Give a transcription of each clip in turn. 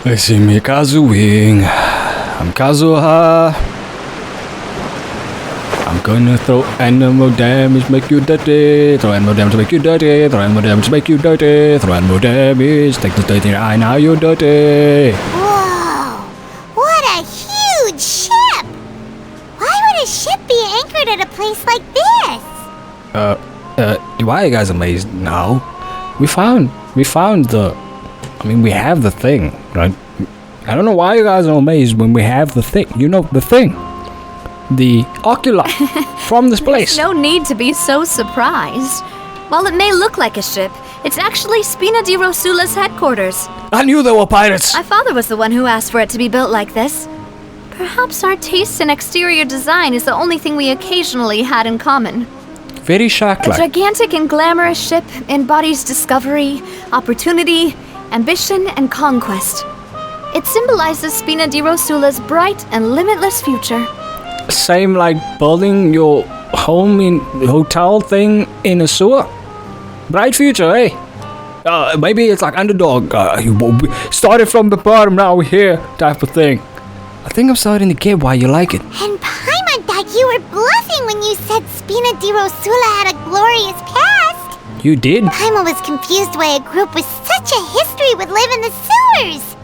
I see me Kazuing. I'm Kazuha. I'm gonna throw animal damage, make you dirty. Throw animal damage, make you dirty. Throw animal damage, make you dirty. Throw animal damage, take the dirty eye, now you're dirty. Whoa! What a huge ship! Why would a ship be anchored at a place like this? Why are you guys amazed now? We found the... I mean, we have the thing, right? I don't know why you guys are amazed when we have the thing. You know, the thing. The ocular from this place. No need to be so surprised. While it may look like a ship, it's actually Spina di Rosula's headquarters. I knew there were pirates. My father was the one who asked for it to be built like this. Perhaps our taste in exterior design is the only thing we occasionally had in common. Very shark-like. A gigantic and glamorous ship embodies discovery, opportunity, ambition, and conquest. It symbolizes Spina di Rosula's bright and limitless future. Same like building your home in hotel thing in a sewer. Bright future, eh? Maybe it's like Underdog. You started from the bottom, now we're here, type of thing. I think I'm starting to get why you like it. And Paimon thought you were bluffing when you said Spina di Rosula had a glorious past. You did? Paimon was confused why a group with such a history would live in the sewers.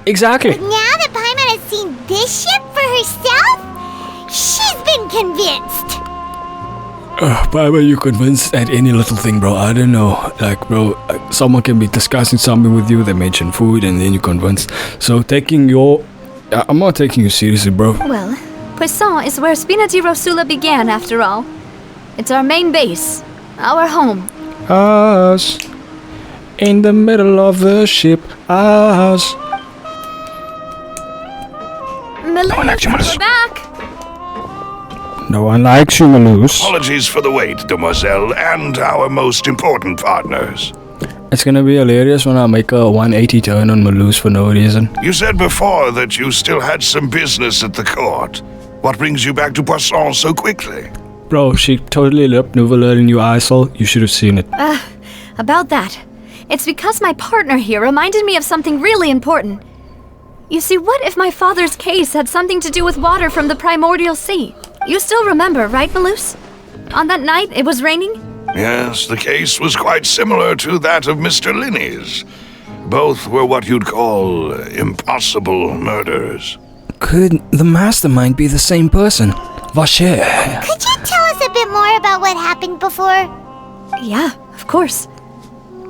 Exactly. But now that Paimon has seen this ship for herself, she's been convinced. Why were you convinced at any little thing, bro? I don't know. Like, bro, someone can be discussing something with you, they mention food, and then you're convinced. So I'm not taking you seriously, bro. Well, Poisson is where Spina di Rosula began, after all. It's our main base, our home. Us. In the middle of the ship, us. We're back! No one likes you, Malus. Apologies for the wait, demoiselle, and our most important partners. It's gonna be hilarious when I make a 180 turn on Malus for no reason. You said before that you still had some business at the court. What brings you back to Poisson so quickly? Bro, she totally lip noodled in your eyesole. You should have seen it. About that. It's because my partner here reminded me of something really important. You see, what if my father's case had something to do with water from the primordial sea? You still remember, right, Malus? On that night, it was raining? Yes, the case was quite similar to that of Mr. Linney's. Both were what you'd call impossible murders. Could the mastermind be the same person? Vacher. Could you tell us a bit more about what happened before? Yeah, of course.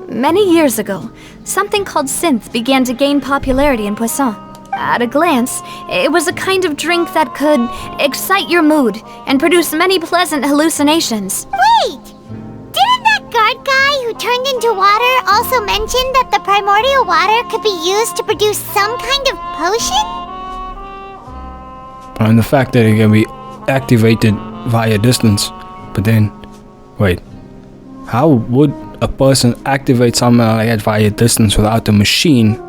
Many years ago, something called synth began to gain popularity in Poisson. At a glance, it was a kind of drink that could excite your mood and produce many pleasant hallucinations. Wait! Didn't that guard guy who turned into water also mention that the primordial water could be used to produce some kind of potion? And the fact that it can be activated via distance. But then, wait. How would a person activate something like that via distance without a machine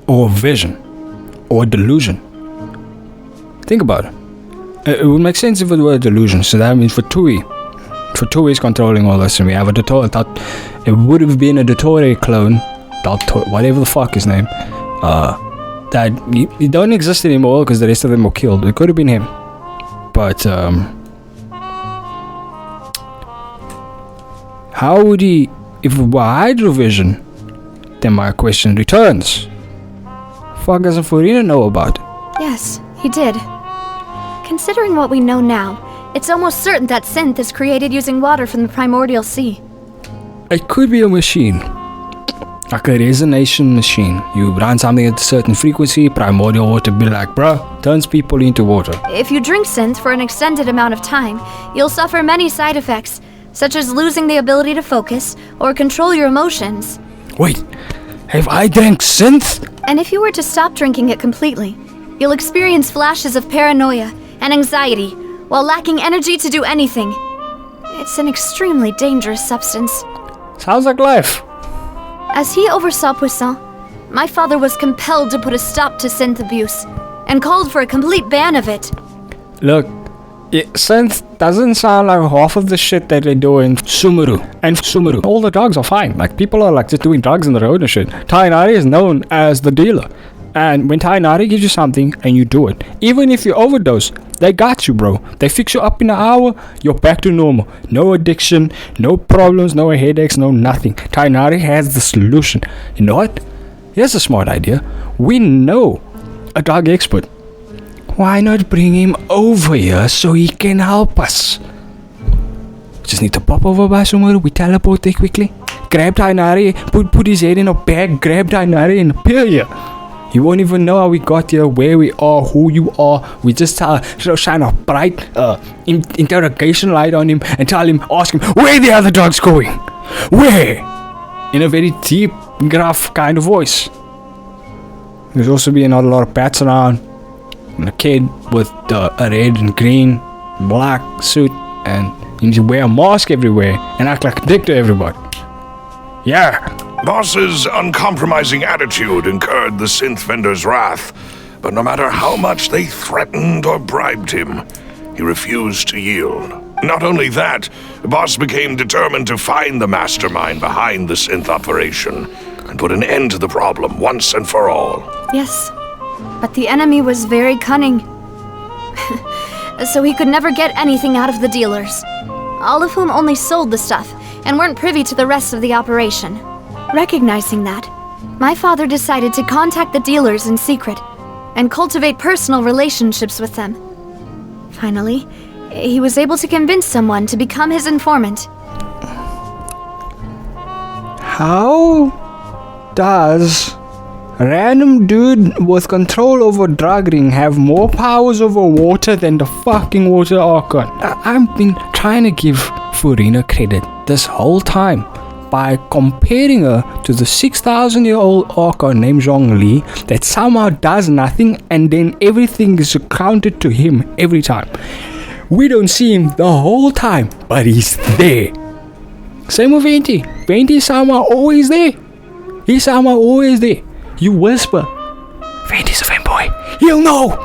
or vision or delusion? Think about it. It would make sense if it were a delusion. So that means Fatui is controlling all this, and we have a Dottore. It would have been a Dottore clone, whatever the fuck his name. That he don't exist anymore because the rest of them were killed. It could have been him, but how would he? If it were hydrovision, then my question returns. Fuck doesn't Furina know about it? Yes, he did. Considering what we know now, it's almost certain that synth is created using water from the primordial sea. It could be a machine. Like a resonation machine. You run something at a certain frequency, primordial water be like, bruh, turns people into water. If you drink synth for an extended amount of time, you'll suffer many side effects, such as losing the ability to focus or control your emotions. Wait, have I drank synth? And if you were to stop drinking it completely, you'll experience flashes of paranoia and anxiety while lacking energy to do anything. It's an extremely dangerous substance. Sounds like life. As he oversaw Poisson, my father was compelled to put a stop to synth abuse and called for a complete ban of it. Look, synth doesn't sound like half of the shit that they do in SUMERU. And SUMERU, all the drugs are fine. Like, people are like just doing drugs in the road and shit. Tainari is known as the dealer. And when Tainari gives you something and you do it, even if you overdose, they got you, bro. They fix you up in an hour, you're back to normal. No addiction, no problems, no headaches, no nothing. Tainari has the solution. You know what? Here's a smart idea. We know a drug expert. Why not bring him over here so he can help us? Just need to pop over by SUMERU. We teleport there quickly. Grab Tainari, put his head in a bag, grab Tainari and appear here. He won't even know how we got here, where we are, who you are. We just shine a bright interrogation light on him and ask him, where the other drugs going? Where? In a very deep, gruff kind of voice. There's also been a lot of bats around. And a kid with a red and green, black suit, and you need to wear a mask everywhere and act like a dick to everybody. Yeah. Boss's uncompromising attitude incurred the synth vendor's wrath, but no matter how much they threatened or bribed him, he refused to yield. Not only that, Boss became determined to find the mastermind behind the synth operation and put an end to the problem once and for all. Yes, but the enemy was very cunning. So he could never get anything out of the dealers, all of whom only sold the stuff and weren't privy to the rest of the operation. Recognizing that, my father decided to contact the dealers in secret and cultivate personal relationships with them. Finally, he was able to convince someone to become his informant. How does a random dude with control over drug ring have more powers over water than the fucking water Archon? I've been trying to give Furina credit this whole time by comparing her to the 6,000-year-old Archon named Zhongli that somehow does nothing and then everything is accounted to him every time. We don't see him the whole time, but he's there. Same with Venti. Venti's somehow always there. He's somehow always there. You whisper, Venti's a fanboy. He'll know.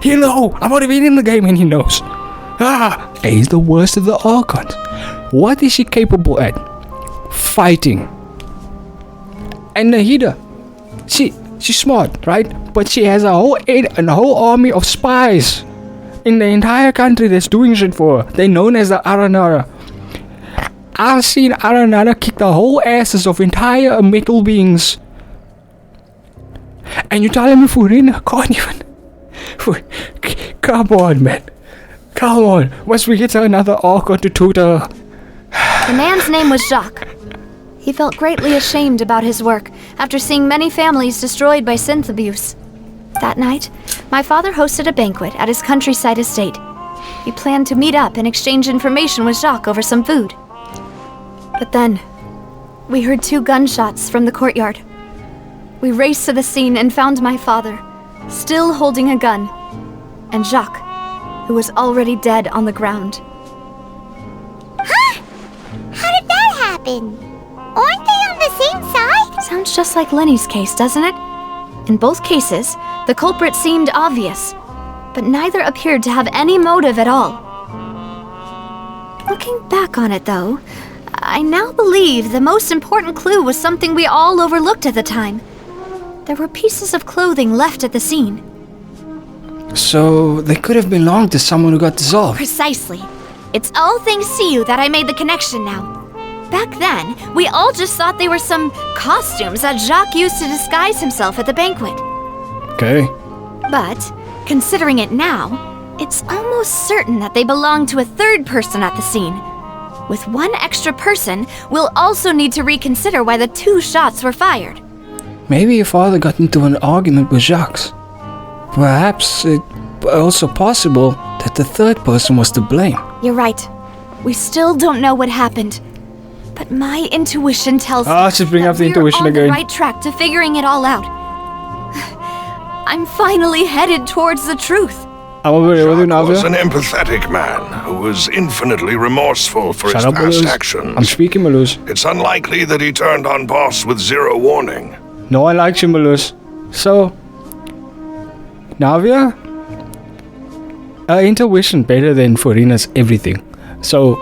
He'll know. I'm already been in the game and he knows. He's the worst of the Archons. What is she capable at? Fighting. And Nahida, she's smart, right? But she has a whole army of spies in the entire country that's doing shit for her. They're known as the Aranara. I've seen Aranara kick the whole asses of entire metal beings. And you're telling me Furina can't even... Come on, man. Come on. Once we get to another Archon to tutor. The man's name was Jacques. He felt greatly ashamed about his work after seeing many families destroyed by synth abuse. That night, my father hosted a banquet at his countryside estate. He planned to meet up and exchange information with Jacques over some food. But then, we heard 2 gunshots from the courtyard. We raced to the scene and found my father, still holding a gun, and Jacques, who was already dead on the ground. Huh? How did that happen? Aren't they on the same side? Sounds just like Lenny's case, doesn't it? In both cases, the culprit seemed obvious, but neither appeared to have any motive at all. Looking back on it, though, I now believe the most important clue was something we all overlooked at the time. There were pieces of clothing left at the scene. So, they could have belonged to someone who got dissolved. Precisely. It's all thanks to you that I made the connection now. Back then, we all just thought they were some costumes that Jacques used to disguise himself at the banquet. Okay. But, considering it now, it's almost certain that they belong to a third person at the scene. With one extra person, we'll also need to reconsider why the 2 shots were fired. Maybe your father got into an argument with Jacques. Perhaps it's also possible that the third person was to blame. You're right. We still don't know what happened. But my intuition tells me just bring up the intuition we're on again. the right track to figuring it all out. I'm finally headed towards the truth. Jacques was an empathetic man who was infinitely remorseful for his past actions. I'm speaking, Malus. It's unlikely that he turned on Boss with 0 warning. No one likes you, Malus. So, Navia? Intuition better than Furina's everything. So,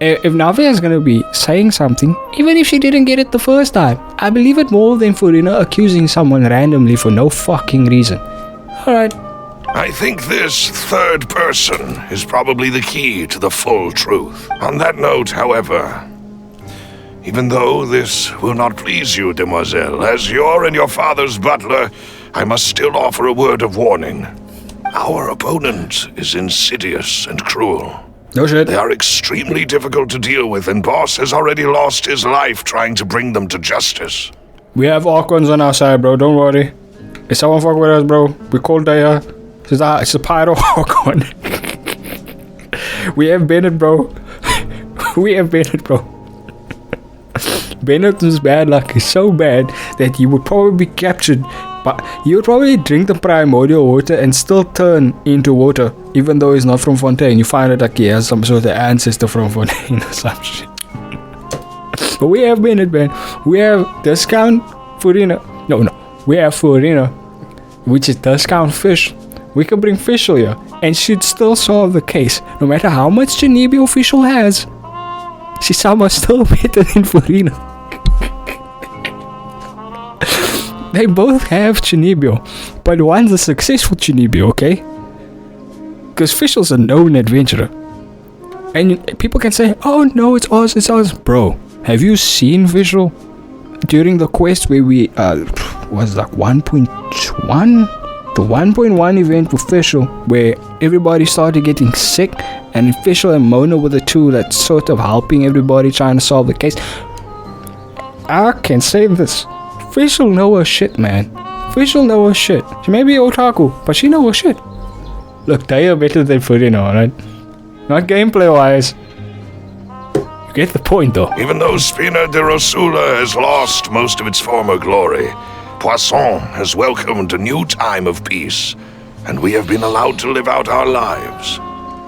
if Navia is gonna be saying something, even if she didn't get it the first time, I believe it more than Furina accusing someone randomly for no fucking reason. Alright. I think this third person is probably the key to the full truth. On that note, however, even though this will not please you, demoiselle, as your and your father's butler, I must still offer a word of warning. Our opponent is insidious and cruel. No shit. They are extremely difficult to deal with, and Boss has already lost his life trying to bring them to justice. We have Archons on our side, bro. Don't worry. If someone fuck with us, bro, we call Daya. It's a pyro Archon. We have Bennett, bro. We have Bennett, bro. Bennett's bad luck is so bad that he would probably be captured, but he would probably drink the primordial water and still turn into water, even though he's not from Fontaine. You find out like he has some sort of ancestor from Fontaine or some shit. But we have Bennett, man. We have discount Furina. No. We have Furina, which is discount fish. We can bring Fischl here and she'd still solve the case. No matter how much Genebio Fischl has, she's somehow still better than Furina. They both have Genebio, but one's a successful Genebio, okay? Because Fischl's a known adventurer. And people can say, oh no, it's ours. Bro, have you seen Fischl? During the quest where we, was like 1.1? The 1.1 event with Fischl, where everybody started getting sick, and Fischl and Mona were the two that sort of helping everybody trying to solve the case. I can say this. Fischl know her shit, man. Fischl know her shit. She may be otaku, but she know her shit. Look, they are better than Furina, alright? Not gameplay-wise. You get the point, though. Even though Spina de Rosula has lost most of its former glory, Poisson has welcomed a new time of peace, and we have been allowed to live out our lives.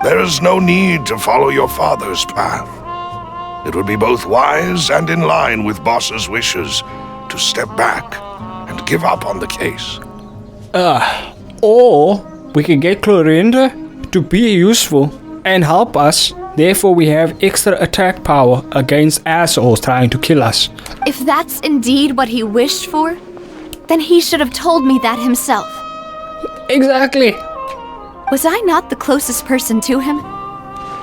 There is no need to follow your father's path. It would be both wise and in line with Boss's wishes to step back and give up on the case. Or we can get Clorinda to be useful and help us. Therefore, we have extra attack power against assholes trying to kill us. If that's indeed what he wished for, then he should have told me that himself. Exactly. Was I not the closest person to him?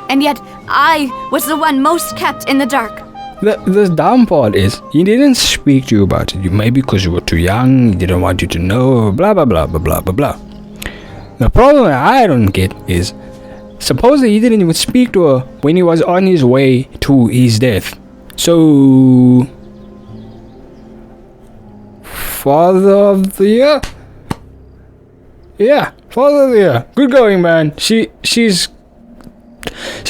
And yet, I was the one most kept in the dark. The dumb part is, he didn't speak to you about it. Maybe because you were too young, he didn't want you to know, blah, blah, blah, blah, blah, blah, blah. The problem I don't get is, supposedly he didn't even speak to her when he was on his way to his death. So... Father of the Year? Yeah, Father of the Year. Good going, man. She's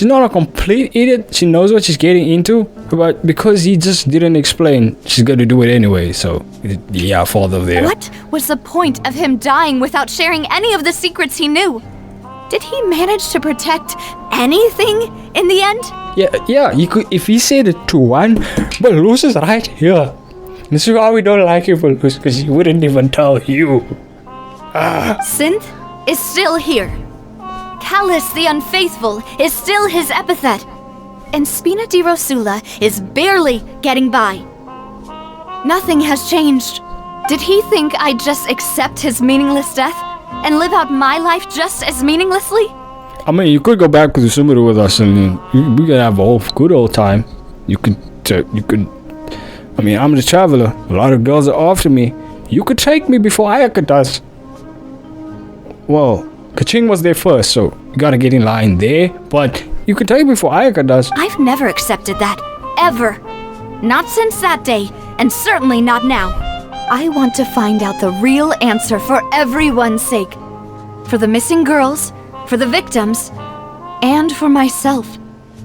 not a complete idiot. She knows what she's getting into, but because he just didn't explain, she's gonna do it anyway. So, yeah, Father of the Year. What was the point of him dying without sharing any of the secrets he knew? Did he manage to protect anything in the end? Yeah. He could, if he said it to one, but Luz is right here. This is why we don't like you, Luz, because he wouldn't even tell you. Synth is still here. Callus the Unfaithful is still his epithet. And Spina di Rosula is barely getting by. Nothing has changed. Did he think I'd just accept his meaningless death and live out my life just as meaninglessly? I mean, you could go back to the SUMERU with us and we could have a whole good old time. You could. I mean, I'm the traveler. A lot of girls are after me. You could take me before Ayaka does. Well, Kaching was there first, so you gotta get in line there. But you could take me before Ayaka does. I've never accepted that. Ever. Not since that day, and certainly not now. I want to find out the real answer for everyone's sake. For the missing girls, for the victims, and for myself.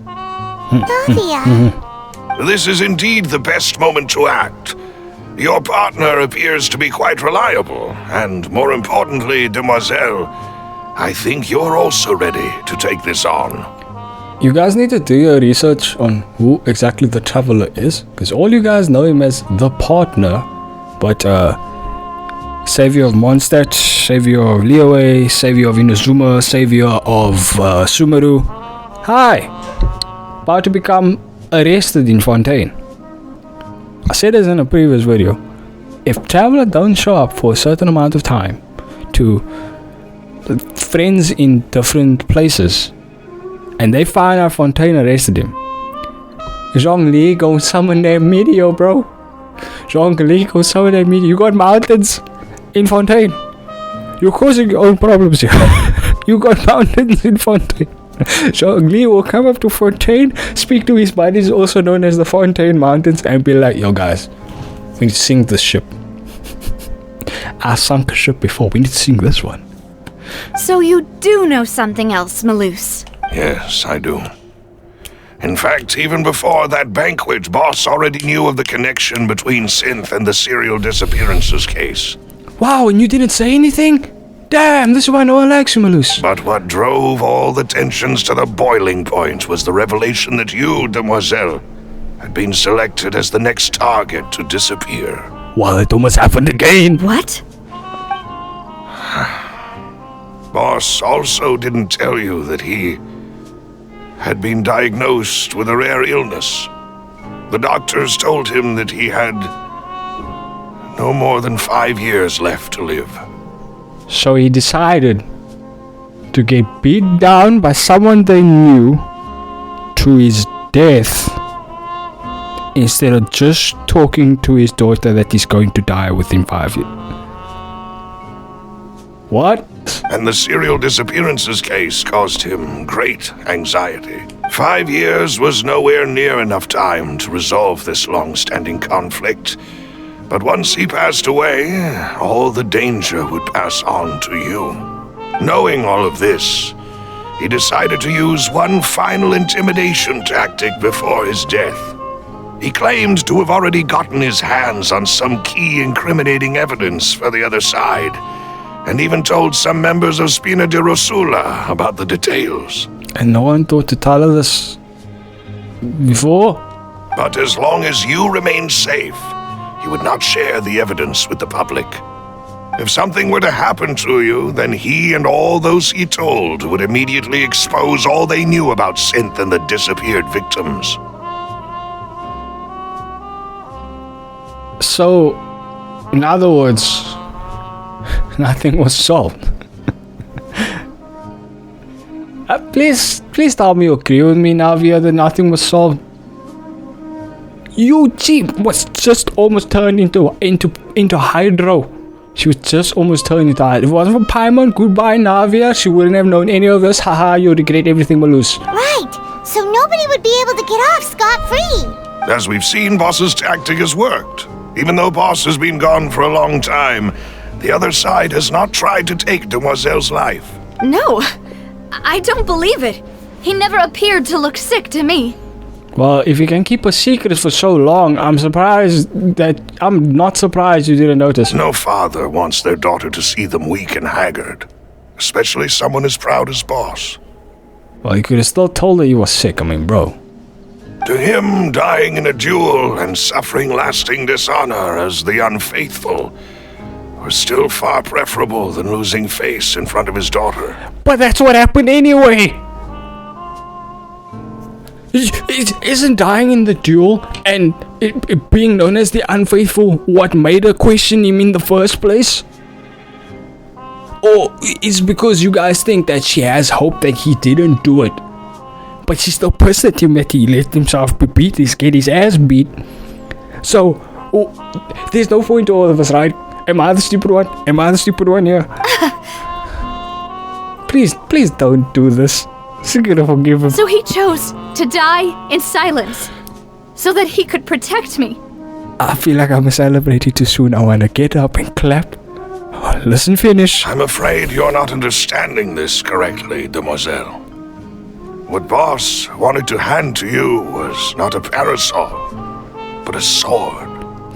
Navia. This is indeed the best moment to act. Your partner appears to be quite reliable, and more importantly, demoiselle, I think you're also ready to take this on. You guys need to do your research on who exactly the traveler is, because all you guys know him as the partner, but savior of Mondstadt, savior of Liyue, savior of Inazuma, savior of SUMERU. Hi! about to become arrested in Fontaine. I said this in a previous video. If Traveler don't show up for a certain amount of time to friends in different places, and they find out Fontaine arrested him, Zhongli go summon their meteor, bro. Zhongli go summon their meteor. You got mountains in Fontaine. You're causing your own problems here. You got mountains in Fontaine. Zhongli will come up to Fontaine, speak to his buddies, also known as the Fontaine Mountains, and be like, yo guys, we need to sink this ship. I sunk a ship before, we need to sink this one. So you do know something else, Maloose? Yes, I do. In fact, even before that banquet, Boss already knew of the connection between Synth and the serial disappearances case. Wow, and you didn't say anything? Damn, this is why no one likes you, Maloose. But what drove all the tensions to the boiling point was the revelation that you, Demoiselle, had been selected as the next target to disappear. Well, it almost happened again. What? Boss also didn't tell you that he had been diagnosed with a rare illness. The doctors told him that he had no more than 5 years left to live. So he decided to get beat down by someone they knew to his death, instead of just talking to his daughter that he's going to die within 5 years. What? And the serial disappearances case caused him great anxiety. 5 years was nowhere near enough time to resolve this long-standing conflict. But once he passed away, all the danger would pass on to you. Knowing all of this, he decided to use one final intimidation tactic before his death. He claimed to have already gotten his hands on some key incriminating evidence for the other side, and even told some members of Spina di Rosula about the details. And no one thought to tell her this before? But as long as you remained safe, he would not share the evidence with the public. If something were to happen to you, then he and all those he told would immediately expose all they knew about Synth and the disappeared victims. So, in other words, nothing was solved. Please tell me you agree with me, Navia, that nothing was solved. Yuji was just almost turned into Hydro. She was just almost turned into Hydro. If it wasn't for Paimon, goodbye Navia, she wouldn't have known any of this. Haha, you regret everything, Maloose. Right, so nobody would be able to get off scot-free. As we've seen, Boss's tactic has worked. Even though Boss has been gone for a long time, the other side has not tried to take Demoiselle's life. No, I don't believe it. He never appeared to look sick to me. Well, if you can keep a secret for so long, I'm not surprised you didn't notice. No father wants their daughter to see them weak and haggard, especially someone as proud as Boss. Well, you could have still told her you were sick, bro. To him, dying in a duel and suffering lasting dishonor as the unfaithful was still far preferable than losing face in front of his daughter. But that's what happened anyway! Isn't dying in the duel and it being known as the unfaithful what made her question him in the first place? Or is it because you guys think that she has hope that he didn't do it, but she's still pissed at him that he let himself be beat, get his ass beat? So, there's no point to all of us, right? Am I the stupid one? Am I the stupid one here? Please don't do this. She's gonna forgive him. So he chose to die in silence, so that he could protect me. I feel like I'm celebrating too soon. I wanna get up and clap. Oh, listen, finish. I'm afraid you're not understanding this correctly, Demoiselle. What Boss wanted to hand to you was not a parasol, but a sword.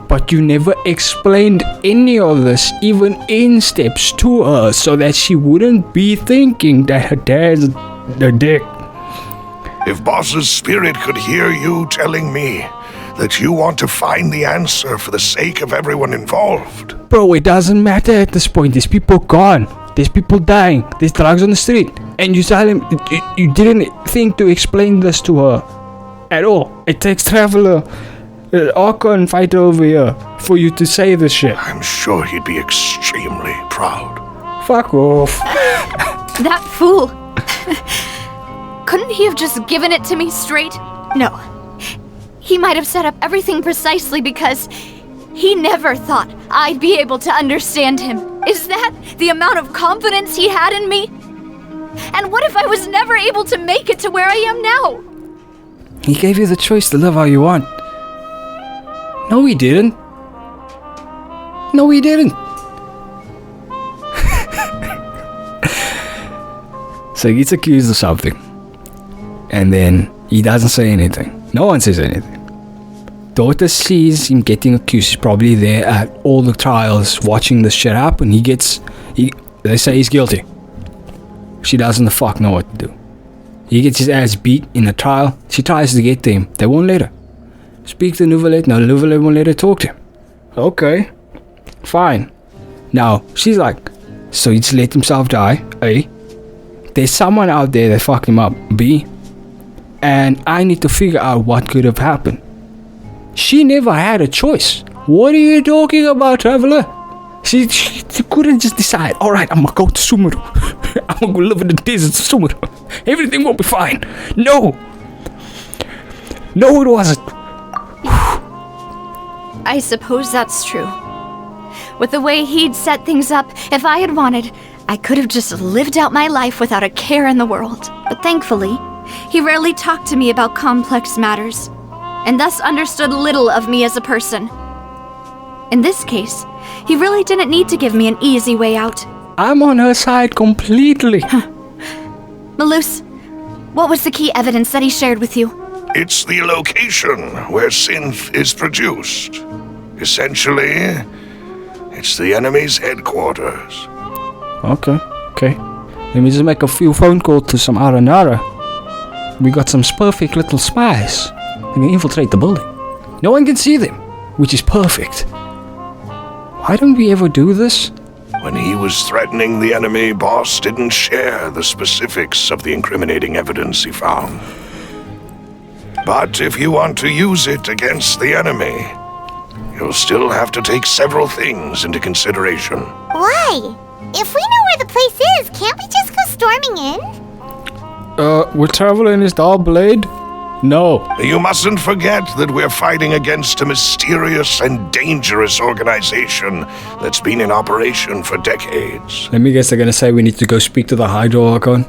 But you never explained any of this, even in steps, to her, so that she wouldn't be thinking that her dad's the dick. If Boss's spirit could hear you telling me that you want to find the answer for the sake of everyone involved. Bro, it doesn't matter at this point. There's people gone. There's people dying. There's drugs on the street. And you tell him you didn't think to explain this to her. at all. It takes Traveler, Archon fighter over here, for you to say this shit. I'm sure he'd be extremely proud. Fuck off. That fool. Couldn't he have just given it to me straight? No. He might have set up everything precisely because he never thought I'd be able to understand him. Is that the amount of confidence he had in me? And what if I was never able to make it to where I am now? He gave you the choice to live how you want. No, he didn't. No, he didn't. So he gets accused of something. And then he doesn't say anything. No one says anything. Daughter sees him getting accused. She's probably there at all the trials watching this shit happen. They say he's guilty. She doesn't fuck know what to do. He gets his ass beat in a trial. She tries to get to him. They won't let her. Speak to Nouvelette. No, Nouvelette won't let her talk to him. Okay. Fine. Now, she's like, so he just let himself die, A. There's someone out there that fucked him up, B. And I need to figure out what could have happened. She never had a choice. What are you talking about, Traveler? She couldn't just decide, alright, I'm gonna go to Sumeru. I'm gonna go live in the desert of Sumeru. Everything will be fine. No. No, it wasn't. I suppose that's true. With the way he'd set things up, if I had wanted, I could have just lived out my life without a care in the world. But thankfully, he rarely talked to me about complex matters, and thus understood little of me as a person. In this case, he really didn't need to give me an easy way out. I'm on her side completely. Malus, what was the key evidence that he shared with you? It's the location where synth is produced. Essentially, it's the enemy's headquarters. Okay. Let me just make a few phone calls to some Aranara. We got some perfect little spies. They can infiltrate the building. No one can see them, which is perfect. Why don't we ever do this? When he was threatening the enemy, Boss didn't share the specifics of the incriminating evidence he found. But if you want to use it against the enemy, you'll still have to take several things into consideration. Why? If we know where the place is, can't we just go storming in? We're traveling his dull blade? No. You mustn't forget that we're fighting against a mysterious and dangerous organization that's been in operation for decades. Let me guess, they're gonna say we need to go speak to the Hydro Archon.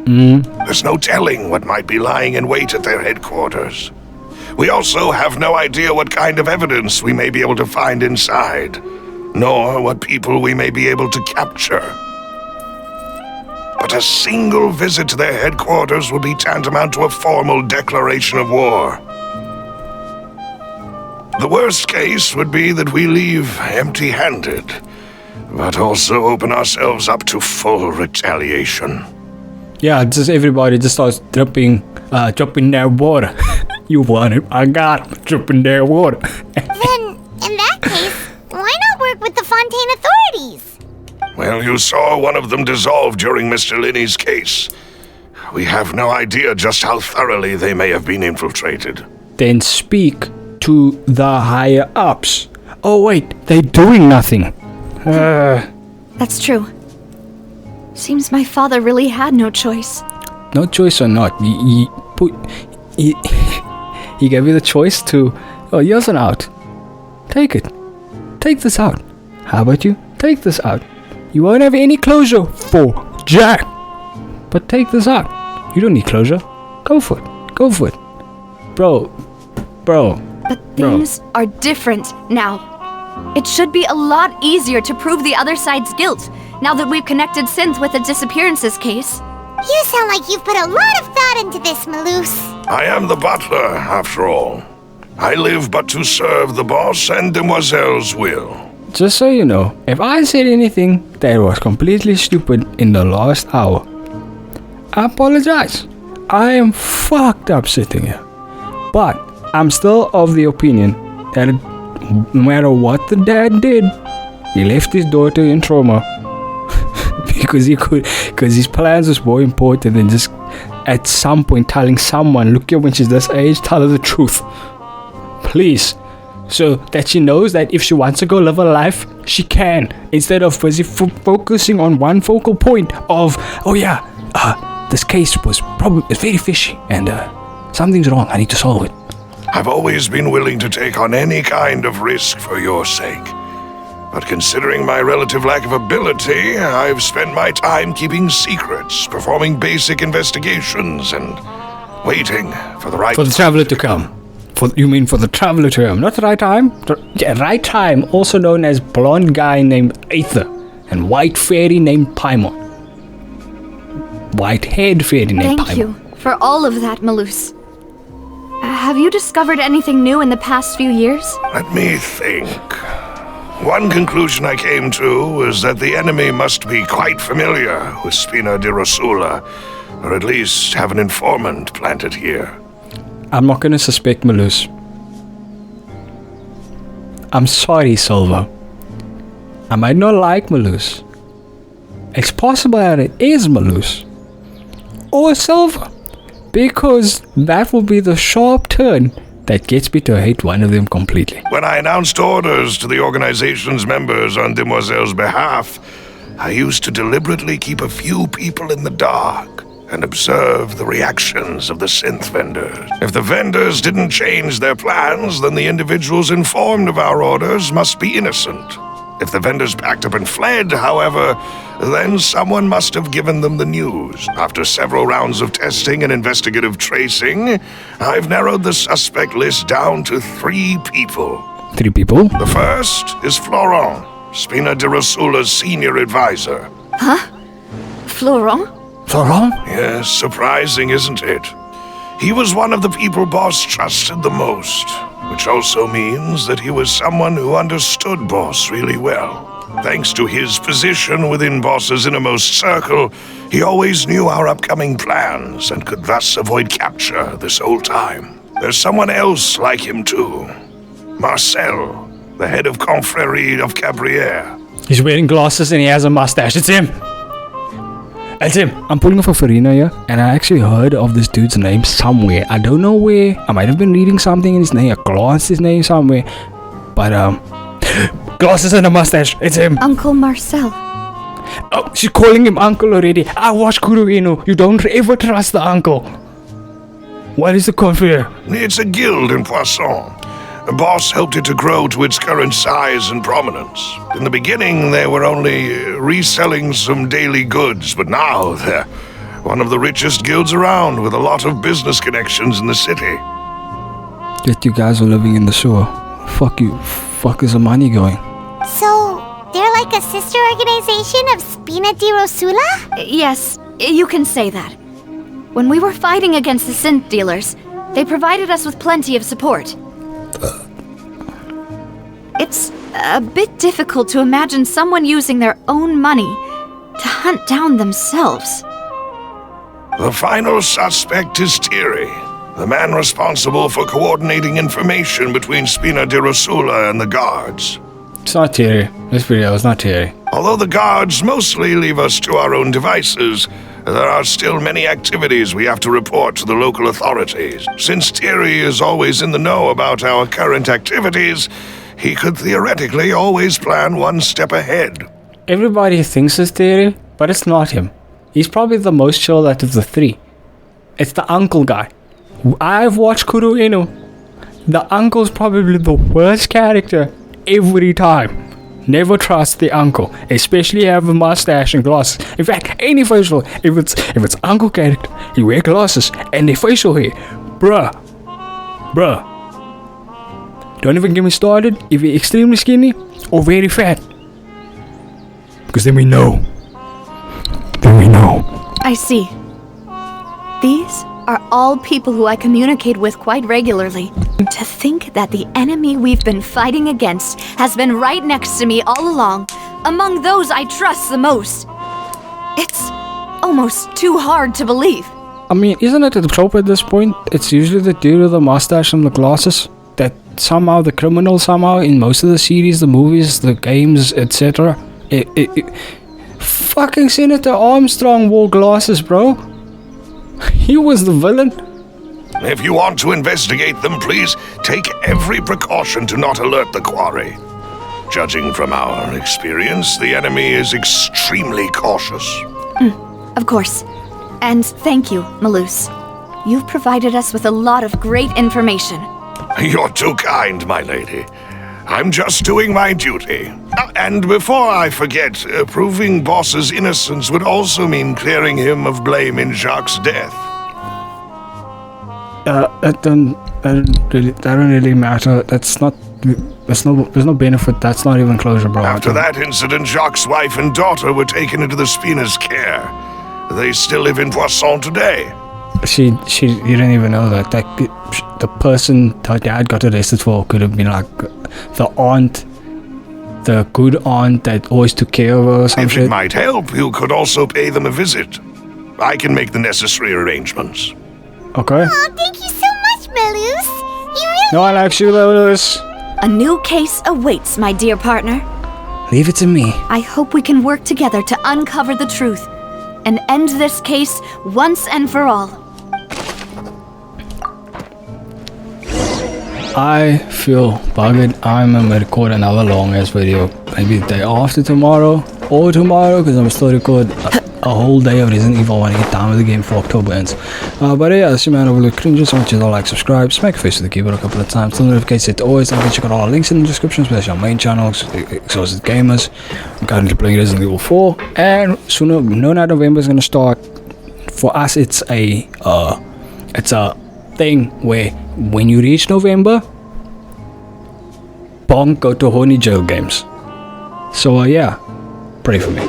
There's no telling what might be lying in wait at their headquarters. We also have no idea what kind of evidence we may be able to find inside, nor what people we may be able to capture. But a single visit to their headquarters would be tantamount to a formal declaration of war. The worst case would be that we leave empty-handed, but also open ourselves up to full retaliation. Yeah, just everybody just starts dropping their water. You want it? I got it. Dropping their water. Then, in that case, why not work with the Fontaine authorities? Well, you saw one of them dissolve during Mr. Linney's case. We have no idea just how thoroughly they may have been infiltrated. Then speak to the higher ups. Oh wait, they're doing nothing. That's true. Seems my father really had no choice. No choice or not, he gave you the choice to. Oh, here's an out. Take it. Take this out. How about you? Take this out. You won't have any closure for Jack. But take this out. You don't need closure. Go for it. Go for it. Bro. But things are different now. It should be a lot easier to prove the other side's guilt, now that we've connected Synth with the disappearances case. You sound like you've put a lot of thought into this, Malus. I am the butler, after all. I live but to serve the boss and Demoiselle's will. Just so you know, if I said anything that was completely stupid in the last hour, I apologize. I am fucked up sitting here. But I'm still of the opinion that no matter what the dad did, he left his daughter in trauma because his plans was more important than just at some point telling someone, look here, when she's this age, tell her the truth. Please. So that she knows that if she wants to go live her life, she can. Instead of busy focusing on one focal point of, oh yeah, this case was probably very fishy and something's wrong. I need to solve it. I've always been willing to take on any kind of risk for your sake. But considering my relative lack of ability, I've spent my time keeping secrets, performing basic investigations, and waiting for the right... For the traveler to come. You mean for the traveler to come, not the right time? Right time, also known as blonde guy named Aether and white fairy named Paimon. White-haired fairy named Paimon. Thank you for all of that, Malus. Have you discovered anything new in the past few years? Let me think. One conclusion I came to was that the enemy must be quite familiar with Spina di Rosula, or at least have an informant planted here. I'm not gonna suspect Malus. I'm sorry, Silver. I might not like Malus. It's possible that it is Malus. Or Silver. Because that will be the sharp turn that gets me to hate one of them completely. When I announced orders to the organization's members on Demoiselle's behalf, I used to deliberately keep a few people in the dark and observe the reactions of the synth vendors. If the vendors didn't change their plans, then the individuals informed of our orders must be innocent. If the vendors packed up and fled, however, then someone must have given them the news. After several rounds of testing and investigative tracing, I've narrowed the suspect list down to 3 people. 3 people? The first is Florent, Spina di Rosula's senior advisor. Huh? Florent? Florent? Yes, surprising, isn't it? He was one of the people Boss trusted the most, which also means that he was someone who understood Boss really well. Thanks to his position within Boss's innermost circle, he always knew our upcoming plans and could thus avoid capture this whole time. There's someone else like him too. Marcel, the head of Confrérie of Cabriere. He's wearing glasses and he has a mustache. It's him! It's him! I'm pulling off a Farina here, and I actually heard of this dude's name somewhere. I don't know where. I might have been reading something in his name. I glanced his name somewhere. But, glasses and a mustache. It's him! Uncle Marcel. Oh, she's calling him uncle already. I watch Kuru Inu. You don't ever trust the uncle. What is the Confrérie? It's a guild in Poisson. The Boss helped it to grow to its current size and prominence. In the beginning, they were only reselling some daily goods, but now they're one of the richest guilds around with a lot of business connections in the city. Yet you guys are living in the sewer. Fuck you. Fuck is the money going? So, they're like a sister organization of Spina di Rosula? Yes, you can say that. When we were fighting against the synth dealers, they provided us with plenty of support. It's a bit difficult to imagine someone using their own money to hunt down themselves. The final suspect is Thierry, the man responsible for coordinating information between Spina di Rosula and the guards. It's not Thierry. Let's be real, it's not Thierry. Although the guards mostly leave us to our own devices, there are still many activities we have to report to the local authorities. Since Thierry is always in the know about our current activities, he could theoretically always plan one step ahead. Everybody thinks it's Thierry, but it's not him. He's probably the most chill out of the 3. It's the uncle guy. I've watched Kuru Inu. The uncle's probably the worst character every time. Never trust the uncle, especially have a mustache and glasses. In fact, any facial, if it's uncle character, he wear glasses and the facial hair. Bruh. Don't even get me started if you're extremely skinny or very fat. Because then we know. I see. These are all people who I communicate with quite regularly. To think that the enemy we've been fighting against has been right next to me all along, among those I trust the most. It's almost too hard to believe. I mean, isn't it a trope at this point? It's usually the dude with the mustache and the glasses that somehow the criminal somehow in most of the series, the movies, the games, etc. Fucking Senator Armstrong wore glasses, bro. He was the villain. If you want to investigate them, please take every precaution to not alert the quarry. Judging from our experience, the enemy is extremely cautious. Of course. And thank you, Malus. You've provided us with a lot of great information. You're too kind, my lady. I'm just doing my duty. And before I forget, proving Boss's innocence would also mean clearing him of blame in Jacques' death. That don't really matter. There's no benefit. That's not even closure, bro. After that incident, Jacques' wife and daughter were taken into the Spina's care. They still live in Poisson today. You didn't even know that. The person her dad got arrested for could have been like the aunt, the good aunt that always took care of her or some If shit. it might help, you could also pay them a visit. I can make the necessary arrangements. Okay. Oh, thank you so much, Malus. You really... No one likes you, Lewis. A new case awaits, my dear partner. Leave it to me. I hope we can work together to uncover the truth and end this case once and for all. I feel bugged. I'm gonna record another long ass video. Maybe the day after tomorrow or tomorrow, because I'm still record a whole day of Resident Evil. I want to get down with the game for October ends. But yeah, this is your man over the cringes. I want you to like, subscribe, smack a face to the keyboard a couple of times. Turn notifications set to always. I'll check out all the links in the description, especially our main channel, Exhausted Gamers. I'm currently playing Resident Evil 4, and sooner, no, November is gonna start. For us, it's a thing where when you reach November, bonk, go to horny jail games. So yeah, pray for me.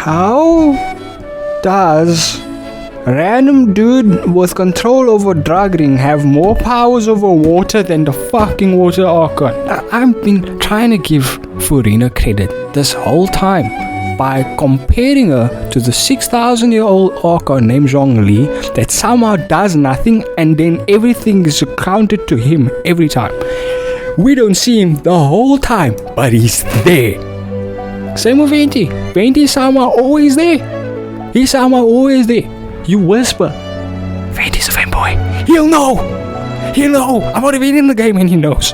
How does a random dude with control over drug ring have more powers over water than the fucking water Archon? I've been trying to give Furina credit this whole time by comparing her to the 6,000-year-old Archon named Zhongli that somehow does nothing and then everything is accounted to him every time. We don't see him the whole time, but he's there. Same with Venti. Venti's somehow always there. He's somehow always there. You whisper, Venti's a fanboy. He'll know. I've already been in the game and he knows.